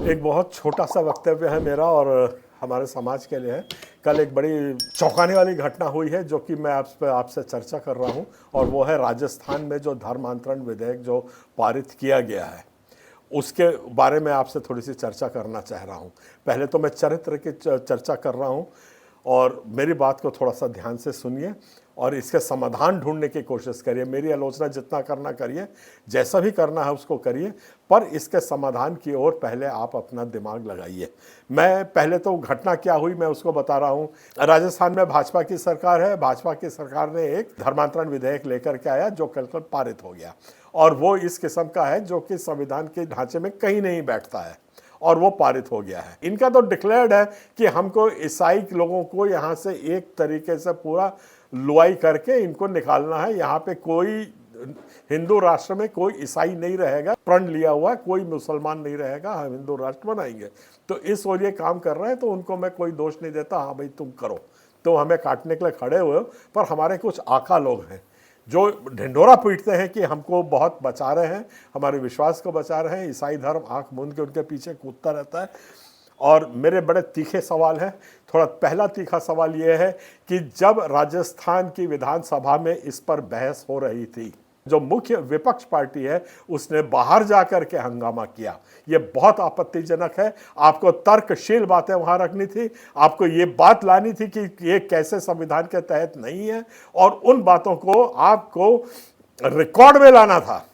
एक बहुत छोटा सा वक्तव्य है मेरा और हमारे समाज के लिए है। कल एक बड़ी चौंकाने वाली घटना हुई है जो कि मैं आपसे चर्चा कर रहा हूं, और वो है राजस्थान में जो धर्मांतरण विधेयक जो पारित किया गया है उसके बारे में आपसे थोड़ी सी चर्चा करना चाह रहा हूं। पहले तो मैं चरित्र की चर्चा कर रहा हूं और मेरी बात को थोड़ा सा ध्यान से सुनिए और इसके समाधान ढूंढने की कोशिश करिए। मेरी आलोचना जितना करना करिए, जैसा भी करना है उसको करिए, पर इसके समाधान की ओर पहले आप अपना दिमाग लगाइए। मैं पहले तो घटना क्या हुई मैं उसको बता रहा हूँ। राजस्थान में भाजपा की सरकार है। भाजपा की सरकार ने एक धर्मांतरण विधेयक लेकर के आया जो कल पारित हो गया, और वो इस किस्म का है जो कि संविधान के ढांचे में कहीं नहीं बैठता है, और वो पारित हो गया है। इनका तो डिक्लेयर्ड है कि हमको ईसाई लोगों को यहाँ से एक तरीके से पूरा लुआई करके इनको निकालना है। यहाँ पे कोई हिंदू राष्ट्र में कोई ईसाई नहीं रहेगा, प्रण लिया हुआ है, कोई मुसलमान नहीं रहेगा, हम हिंदू राष्ट्र बनाएंगे। तो इस ओर ये काम कर रहे हैं, तो उनको मैं कोई दोष नहीं देता। हाँ भाई तुम करो, तो हमें काटने के लिए खड़े हुए हो, पर हमारे कुछ आका लोग हैं जो ढिंढोरा पीटते हैं कि हमको बहुत बचा रहे हैं, हमारे विश्वास को बचा रहे हैं। ईसाई धर्म आंख मूंद के उनके पीछे कूदता रहता है। और मेरे बड़े तीखे सवाल हैं। थोड़ा पहला तीखा सवाल ये है कि जब राजस्थान की विधानसभा में इस पर बहस हो रही थी, जो मुख्य विपक्ष पार्टी है उसने बाहर जाकर के हंगामा किया। ये बहुत आपत्तिजनक है। आपको तर्कशील बातें वहां रखनी थी, आपको ये बात लानी थी कि ये कैसे संविधान के तहत नहीं है, और उन बातों को आपको रिकॉर्ड में लाना था।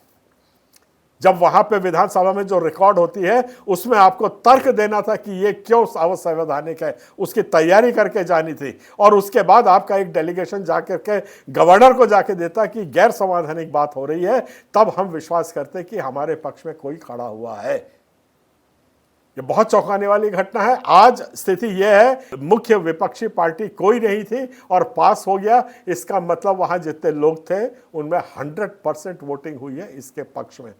जब वहां पे विधानसभा में जो रिकॉर्ड होती है उसमें आपको तर्क देना था कि ये क्यों अवैधानिक है, उसकी तैयारी करके जानी थी। और उसके बाद आपका एक डेलीगेशन जाकर के गवर्नर को जाके देता कि गैर संवैधानिक बात हो रही है, तब हम विश्वास करते कि हमारे पक्ष में कोई खड़ा हुआ है। ये बहुत चौंकाने वाली घटना है। आज स्थिति यह है, मुख्य विपक्षी पार्टी कोई नहीं थी और पास हो गया। इसका मतलब वहां जितने लोग थे उनमें 100% वोटिंग हुई है इसके पक्ष में।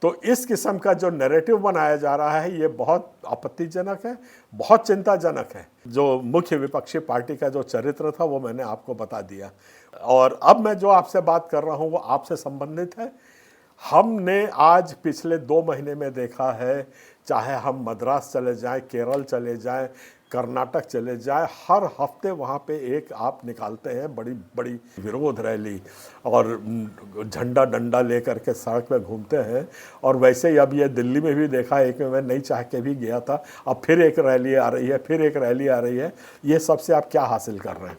तो इस किस्म का जो नैरेटिव बनाया जा रहा है ये बहुत आपत्तिजनक है, बहुत चिंताजनक है। जो मुख्य विपक्षी पार्टी का जो चरित्र था वो मैंने आपको बता दिया, और अब मैं जो आपसे बात कर रहा हूँ वो आपसे संबंधित है। हमने आज पिछले 2 महीने में देखा है, चाहे हम मद्रास चले जाएं, केरल चले जाएं, कर्नाटक चले जाए, हर हफ्ते वहाँ पे एक आप निकालते हैं बड़ी बड़ी विरोध रैली, और झंडा डंडा लेकर के सड़क पे घूमते हैं। और वैसे ही अब ये दिल्ली में भी देखा, एक में मैं नहीं चाह के भी गया था, अब फिर एक रैली आ रही है, फिर एक रैली आ रही है। ये सबसे आप क्या हासिल कर रहे हैं?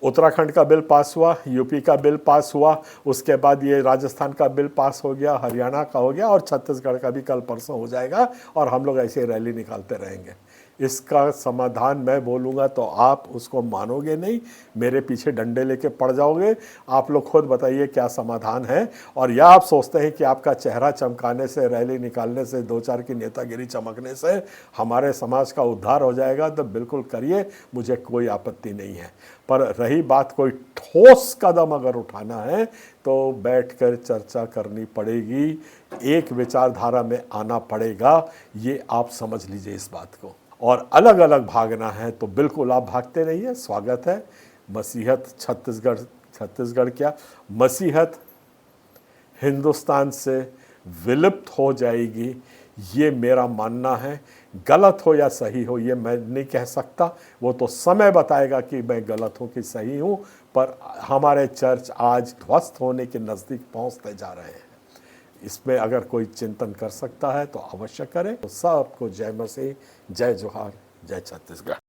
उत्तराखंड का बिल पास हुआ, यूपी का बिल पास हुआ, उसके बाद ये राजस्थान का बिल पास हो गया, हरियाणा का हो गया, और छत्तीसगढ़ का भी कल परसों हो जाएगा, और हम लोग ऐसे रैली निकालते रहेंगे। इसका समाधान मैं बोलूँगा तो आप उसको मानोगे नहीं, मेरे पीछे डंडे लेके पड़ जाओगे। आप लोग खुद बताइए क्या समाधान है। और या आप सोचते हैं कि आपका चेहरा चमकाने से, रैली निकालने से, 2-4 की नेतागिरी चमकने से हमारे समाज का उद्धार हो जाएगा, तो बिल्कुल करिए, मुझे कोई आपत्ति नहीं है। पर रही बात कोई ठोस कदम अगर उठाना है तो बैठकर चर्चा करनी पड़ेगी, एक विचारधारा में आना पड़ेगा। ये आप समझ लीजिए इस बात को। और अलग अलग भागना है तो बिल्कुल आप भागते रहिए, स्वागत है। मसीहत छत्तीसगढ़ क्या, मसीहत हिंदुस्तान से विलुप्त हो जाएगी, ये मेरा मानना है। गलत हो या सही हो ये मैं नहीं कह सकता, वो तो समय बताएगा कि मैं गलत हूँ कि सही हूँ। पर हमारे चर्च आज ध्वस्त होने के नज़दीक पहुँचते जा रहे हैं। इसमें अगर कोई चिंतन कर सकता है तो अवश्य करें। तो सबको जय मसीह, जय जोहार, जय छत्तीसगढ़।